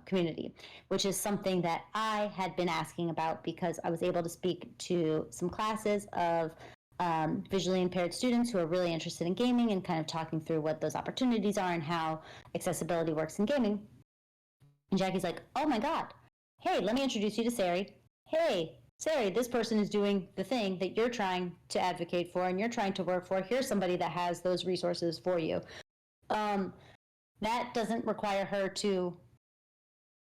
community, which is something that I had been asking about because I was able to speak to some classes of visually impaired students who are really interested in gaming and kind of talking through what those opportunities are and how accessibility works in gaming. And Jackie's like, oh my God, hey, let me introduce you to Sari. Hey, Sari, this person is doing the thing that you're trying to advocate for and you're trying to work for. Here's somebody that has those resources for you. That doesn't require her to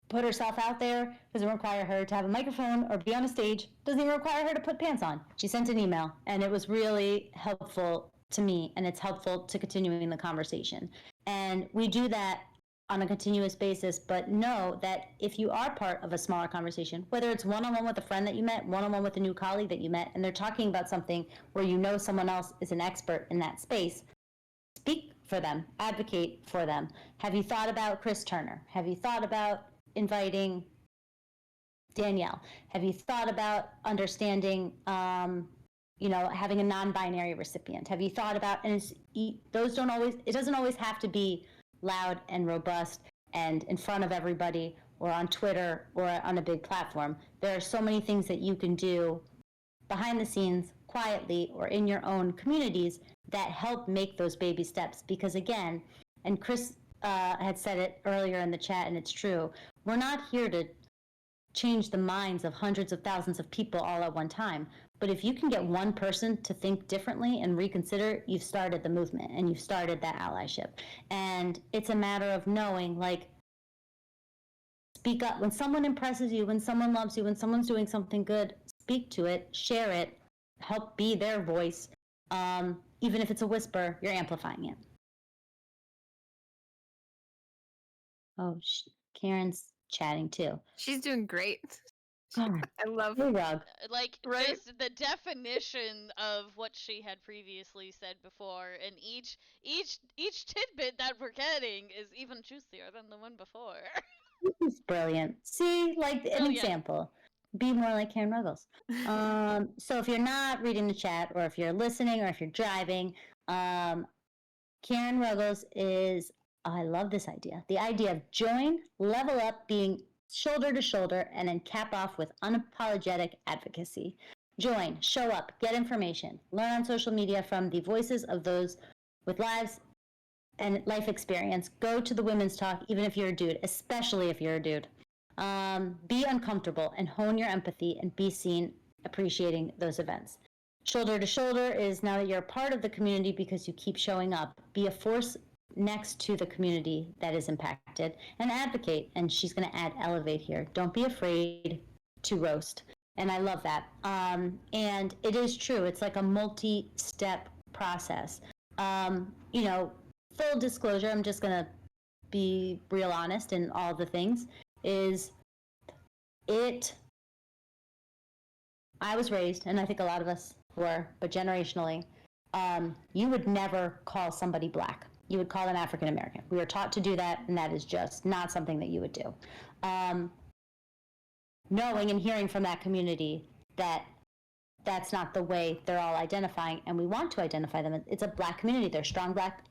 put herself out there, doesn't require her to have a microphone or be on a stage, doesn't even require her to put pants on. She sent an email, and it was really helpful to me, and it's helpful to continuing the conversation. And we do that on a continuous basis, but know that if you are part of a smaller conversation, whether it's one-on-one with a friend that you met, one-on-one with a new colleague that you met, and they're talking about something where you know someone else is an expert in that space, speak for them, advocate for them. Have you thought about Chris Turner? Have you thought about inviting Danielle? Have you thought about understanding, having a non-binary recipient? Have you thought about, and those don't always, it doesn't always have to be loud and robust and in front of everybody or on Twitter or on a big platform. There are so many things that you can do behind the scenes, quietly, or in your own communities that help make those baby steps. Because again, and Chris had said it earlier in the chat, and it's true, we're not here to change the minds of hundreds of thousands of people all at one time. But if you can get one person to think differently and reconsider, you've started the movement and you've started that allyship. And it's a matter of knowing, like, speak up. When someone impresses you, when someone loves you, when someone's doing something good, speak to it, share it, help be their voice. Even if it's a whisper, you're amplifying it. Oh, Karen's chatting too. She's doing great. God, I love hey, Rob. Like, Right? just the definition of what she had previously said before, and each tidbit that we're getting is even juicier than the one before. This is brilliant. See, like an Brilliant. example. Be more like Karen Ruggles. So if you're not reading the chat, or if you're listening, or if you're driving, Karen Ruggles is, I love this idea. The idea of join, level up, being shoulder to shoulder, and then cap off with unapologetic advocacy. Join, show up, get information, learn on social media from the voices of those with lives and life experience. Go to the women's talk, even if you're a dude, especially if you're a dude. Be uncomfortable and hone your empathy and be seen appreciating those events. Shoulder to shoulder is now that you're a part of the community because you keep showing up. Be a force next to the community that is impacted and advocate. And she's going to add elevate here. Don't be afraid to roast. And I love that. And it is true. It's like a multi-step process. Full disclosure, I'm just going to be real honest in all the things, I was raised, and I think a lot of us were, but generationally, you would never call somebody black. You would call them African American. We were taught to do that, and that is just not something that you would do. Knowing and hearing from that community that that's not the way they're all identifying, and we want to identify them. It's a black community. They're strong black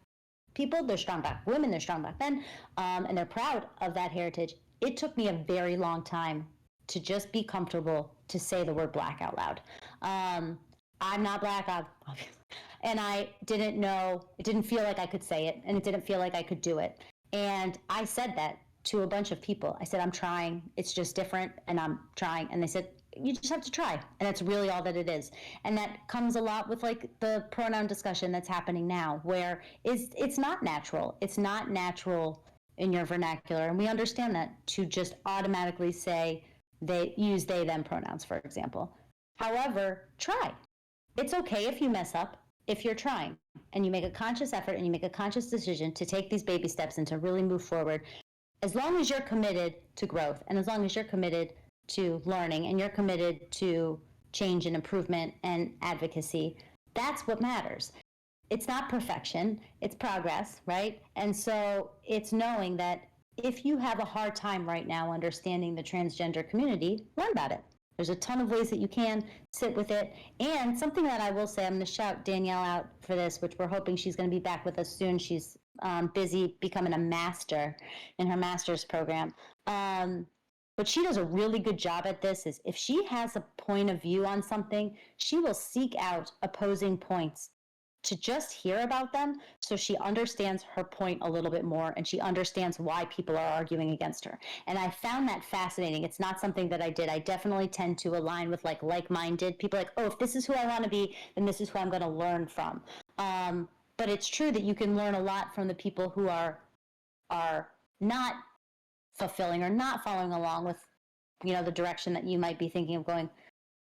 people, they're strong black women, they're strong black men, and they're proud of that heritage. It took me a very long time to just be comfortable to say the word black out loud. I'm not black, and I didn't know, it didn't feel like I could say it, and it didn't feel like I could do it. And I said that to a bunch of people. I said, I'm trying, it's just different, and I'm trying. And they said, you just have to try, and that's really all that it is. And that comes a lot with like the pronoun discussion that's happening now, where it's not natural. It's not natural in your vernacular, and we understand that, to just automatically say they use they them pronouns, for example. However, try. It's okay if you mess up, if you're trying and you make a conscious effort and you make a conscious decision to take these baby steps and to really move forward. As long as you're committed to growth, and as long as you're committed to learning, and you're committed to change and improvement and advocacy. That's what matters. It's not perfection, it's progress, right? And so it's knowing that if you have a hard time right now understanding the transgender community, learn about it. There's a ton of ways that you can sit with it. And something that I will say, I'm going to shout Danielle out for this, which we're hoping she's going to be back with us soon. She's busy becoming a master in her master's program. But she does a really good job at this. Is if she has a point of view on something, she will seek out opposing points to just hear about them so she understands her point a little bit more and she understands why people are arguing against her. And I found that fascinating. It's not something that I did. I definitely tend to align with like-minded people, like, oh, if this is who I want to be, then this is who I'm going to learn from. But it's true that you can learn a lot from the people who are not fulfilling or not following along with, the direction that you might be thinking of going,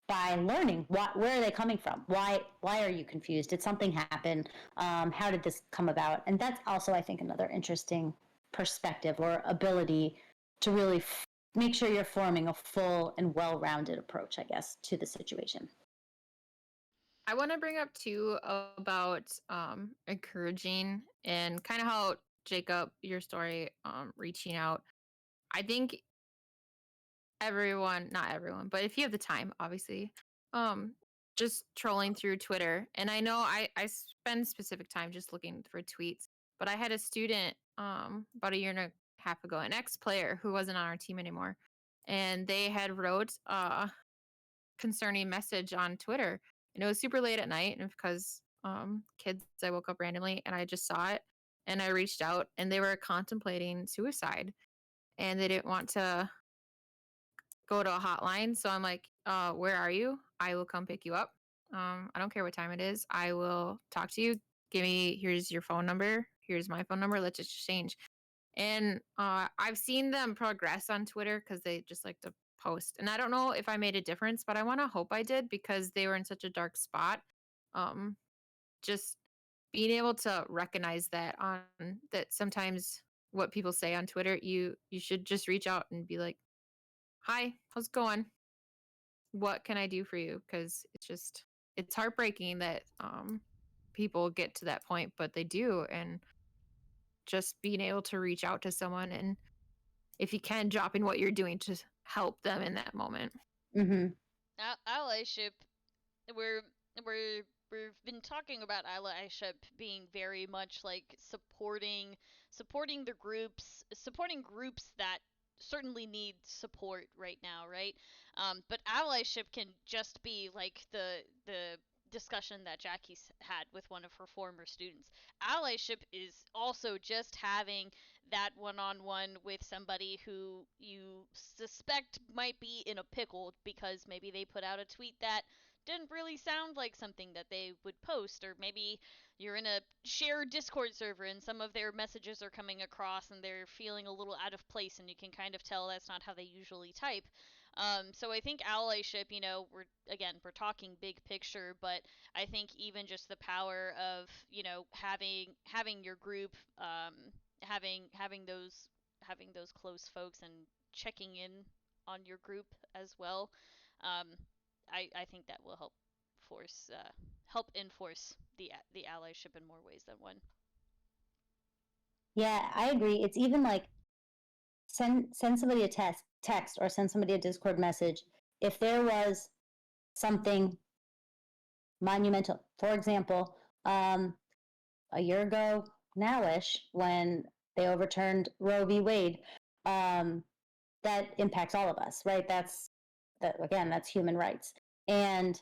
by learning where are they coming from, why are you confused, did something happen, how did this come about. And that's also, I think, another interesting perspective or ability to really make sure you're forming a full and well-rounded approach, I guess, to the situation. I want to bring up too about encouraging and kind of how Jacob, your story, reaching out. I think everyone, not everyone, but if you have the time, obviously, just trolling through Twitter. And I know I spend specific time just looking for tweets, but I had a student about a year and a half ago, an ex-player who wasn't on our team anymore, and they had wrote a concerning message on Twitter, and it was super late at night, and because kids, I woke up randomly and I just saw it, and I reached out, and they were contemplating suicide, and they didn't want to go to a hotline. So I'm like, where are you? I will come pick you up. I don't care what time it is. I will talk to you. Here's your phone number. Here's my phone number. Let's exchange. And I've seen them progress on Twitter because they just like to post. And I don't know if I made a difference, but I want to hope I did because they were in such a dark spot. Just being able to recognize that sometimes what people say on Twitter, you should just reach out and be like, hi, how's it going? What can I do for you? Because it's heartbreaking that people get to that point, but they do. And just being able to reach out to someone and if you can, dropping what you're doing to help them in that moment. Mm-hmm. Allyship, we're we've been talking about allyship being very much like supporting supporting groups that certainly need support right now, right? But allyship can just be like the discussion that Jackie's had with one of her former students. Allyship is also just having that one-on-one with somebody who you suspect might be in a pickle because maybe they put out a tweet that didn't really sound like something that they would post, or maybe you're in a shared Discord server and some of their messages are coming across and they're feeling a little out of place and you can kind of tell that's not how they usually type. So I think allyship, we're talking big picture, but I think even just the power of having your group, having those close folks and checking in on your group as well. Um, I think that will help enforce the allyship in more ways than one. Yeah, I agree. It's even like send somebody a text or send somebody a Discord message if there was something monumental. For example, a year ago nowish, when they overturned Roe v. Wade, that impacts all of us, right? That's human rights. And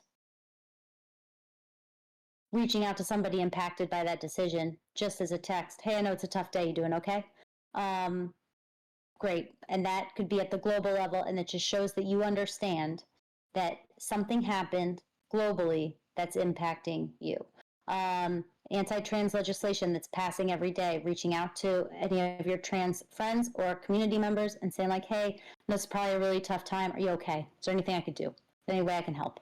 reaching out to somebody impacted by that decision, just as a text, hey, I know it's a tough day, you doing okay? Great. And that could be at the global level, and it just shows that you understand that something happened globally that's impacting you. Anti-trans legislation that's passing every day, reaching out to any of your trans friends or community members and saying like, hey, this is probably a really tough time. Are you okay? Is there anything I could do? Any way I can help?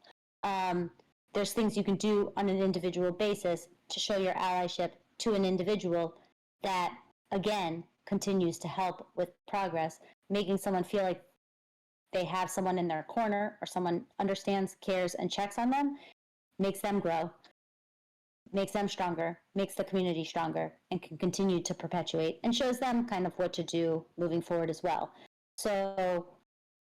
There's things you can do on an individual basis to show your allyship to an individual that, again, continues to help with progress, making someone feel like they have someone in their corner or someone understands, cares, and checks on them, makes them grow, makes them stronger, makes the community stronger, and can continue to perpetuate and shows them kind of what to do moving forward as well. So,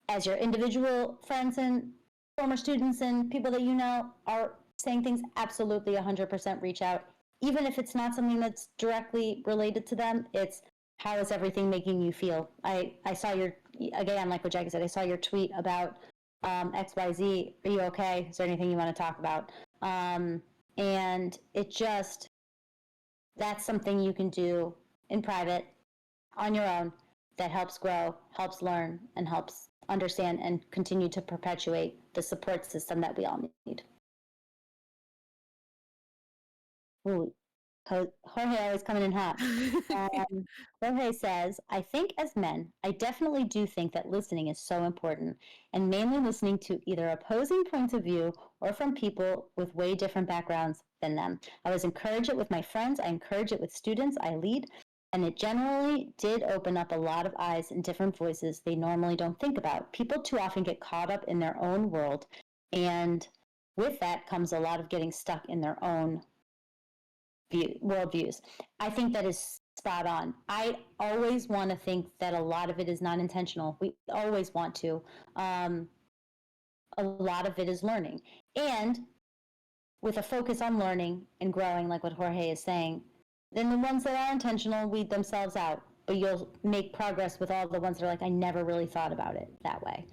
as your individual friends and former students and people that you know are saying things, absolutely 100% reach out. Even if it's not something that's directly related to them, it's how is everything making you feel? I saw your, again, like what Jackie said, I saw your tweet about XYZ. Are you okay? Is there anything you want to talk about? And it just, that's something you can do in private on your own that helps grow, helps learn, and helps understand and continue to perpetuate the support system that we all need. Ooh, Jorge always coming in hot. Jorge says, I think as men, I definitely do think that listening is so important, and mainly listening to either opposing points of view or from people with way different backgrounds than them. I always encourage it with my friends, I encourage it with students I lead, and it generally did open up a lot of eyes and different voices they normally don't think about. People too often get caught up in their own world, and with that comes a lot of getting stuck in their own worldviews. I think that is spot on. I always want to think that a lot of it is not intentional. We always want to. A lot of it is learning. And with a focus on learning and growing, like what Jorge is saying, then the ones that are intentional weed themselves out. But you'll make progress with all the ones that are like, I never really thought about it that way.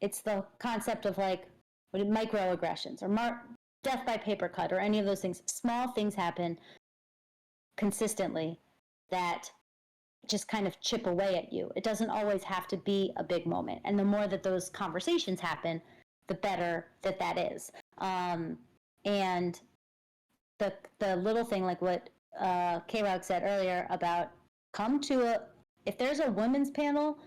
It's the concept of like microaggressions or death by paper cut or any of those things. Small things happen consistently that just kind of chip away at you. It doesn't always have to be a big moment. And the more that those conversations happen, the better that that is. And the little thing like what K-Rock said earlier about come to if there's a women's panel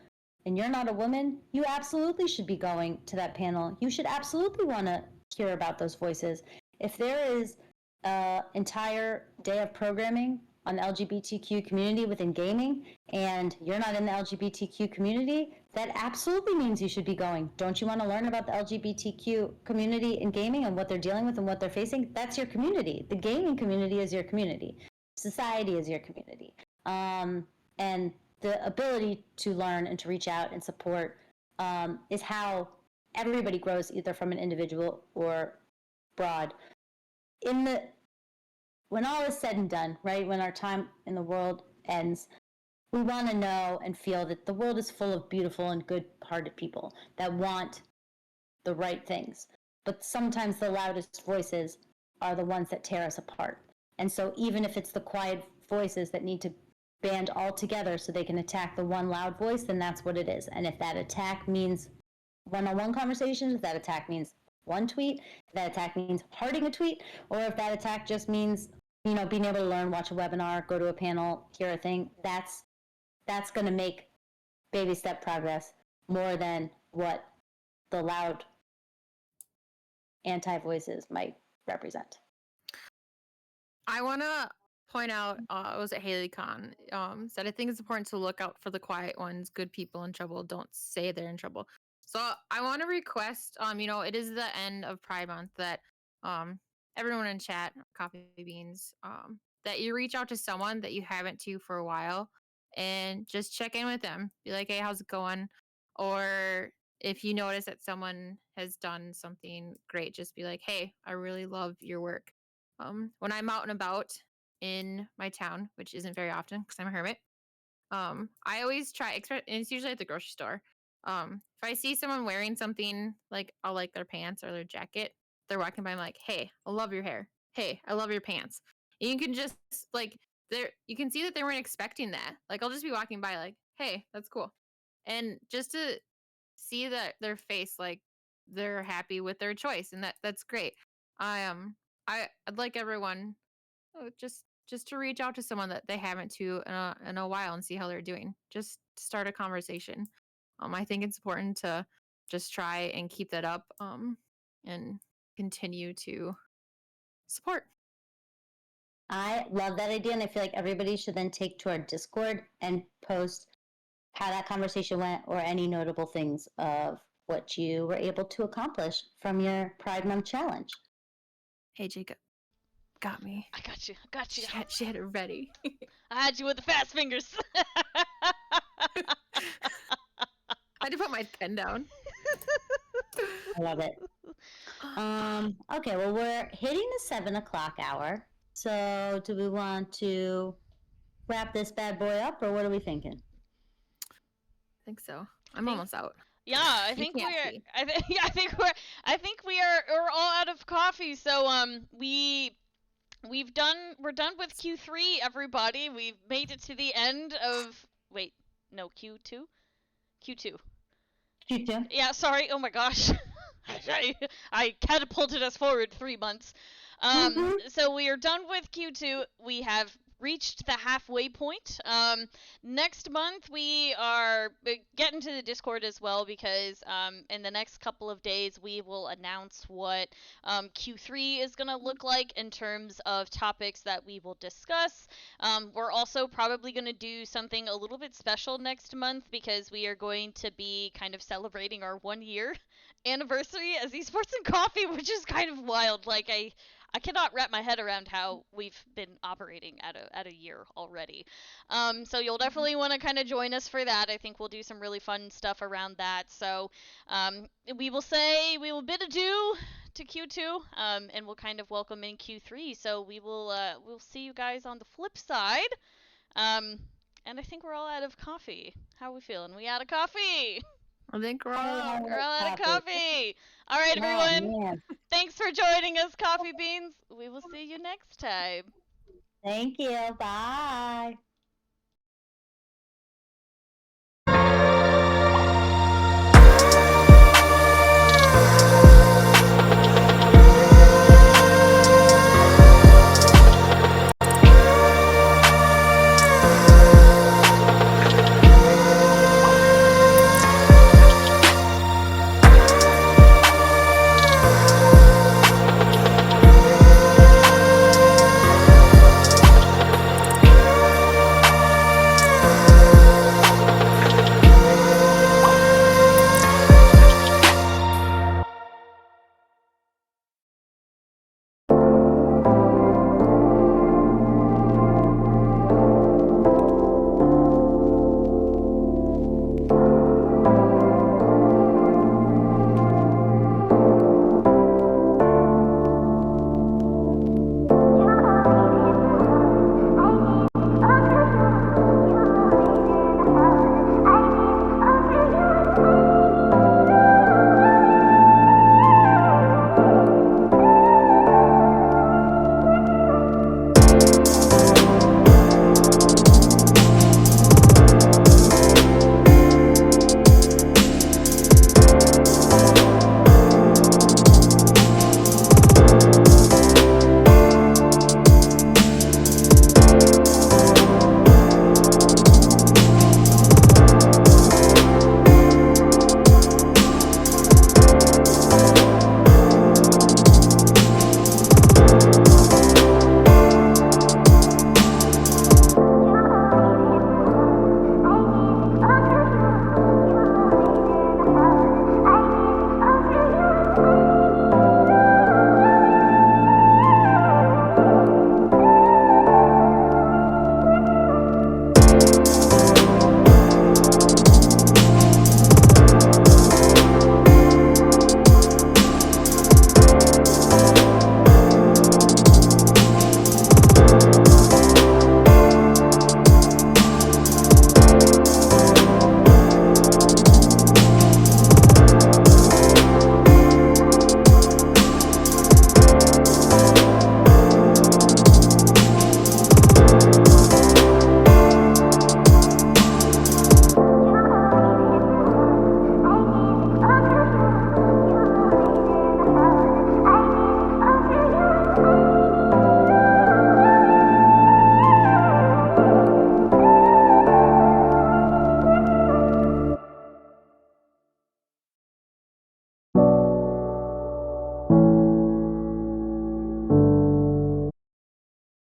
and you're not a woman, you absolutely should be going to that panel. You should absolutely want to hear about those voices. If there is an entire day of programming on the LGBTQ community within gaming and you're not in the LGBTQ community, that absolutely means you should be going. Don't you want to learn about the LGBTQ community in gaming and what they're dealing with and what they're facing? That's your community. The gaming community is your community. Society is your community. And the ability to learn and to reach out and support is how everybody grows, either from an individual or broad. When all is said and done, right, when our time in the world ends, we want to know and feel that the world is full of beautiful and good-hearted people that want the right things. But sometimes the loudest voices are the ones that tear us apart. And so even if it's the quiet voices that need to band all together so they can attack the one loud voice, then that's what it is. And if that attack means one-on-one conversations, if that attack means one tweet, if that attack means hearting a tweet, or if that attack just means, you know, being able to learn, watch a webinar, go to a panel, hear a thing, that's going to make baby step progress more than what the loud anti-voices might represent. I want to point out, was it Haley Khan said, I think it's important to look out for the quiet ones, good people in trouble. Don't say they're in trouble. So I want to request, it is the end of Pride Month, that everyone in chat, Coffee Beans, that you reach out to someone that you haven't to for a while and just check in with them. Be like, hey, how's it going? Or if you notice that someone has done something great, just be like, hey, I really love your work. When I'm out and about in my town, which isn't very often because I'm a hermit, I always try, and it's usually at the grocery store. If I see someone wearing something like I'll like their pants or their jacket, they're walking by, I'm like, hey, I love your hair. Hey, I love your pants. And you can just like you can see that they weren't expecting that. Like I'll just be walking by, like, hey, that's cool, and just to see that their face, like they're happy with their choice, and that's great. I'd like everyone just to reach out to someone that they haven't to in a while and see how they're doing. Just start a conversation. I think it's important to just try and keep that up and continue to support. I love that idea, and I feel like everybody should then take to our Discord and post how that conversation went, or any notable things of what you were able to accomplish from your Pride Month challenge. Hey, Jacob. Got me. I got you. I got you. She had it ready. I had you with the fast fingers. I had to put my pen down. I love it. Okay, well, we're hitting the 7 o'clock hour. So, do we want to wrap this bad boy up, or what are we thinking? I think so. I'm almost out. Yeah, I You think can't we're. see. I think we're all out of coffee. So we're done with Q3. Everybody, we've made it to the end of. Wait, no, Q2. Q2. You too. Yeah, sorry. Oh my gosh. I catapulted us forward 3 months. So we are done with Q2. We have reached the halfway point. Next month we are getting to the Discord as well, because in the next couple of days we will announce what Q3 is gonna look like in terms of topics that we will discuss. We're also probably gonna do something a little bit special next month, because we are going to be kind of celebrating our 1 year anniversary as Esports and Coffee, which is kind of wild. Like I cannot wrap my head around how we've been operating at a year already. So you'll definitely want to kind of join us for that. I think we'll do some really fun stuff around that. So we will bid adieu to Q2, and we'll kind of welcome in Q3. So we'll see you guys on the flip side. And I think we're all out of coffee. How are we feeling? We out of coffee? I think we're all Oh, We're all out of coffee. coffee. All right, Oh, everyone. man. Thanks for joining us, Coffee Beans. We will see you next time. Thank you. Bye.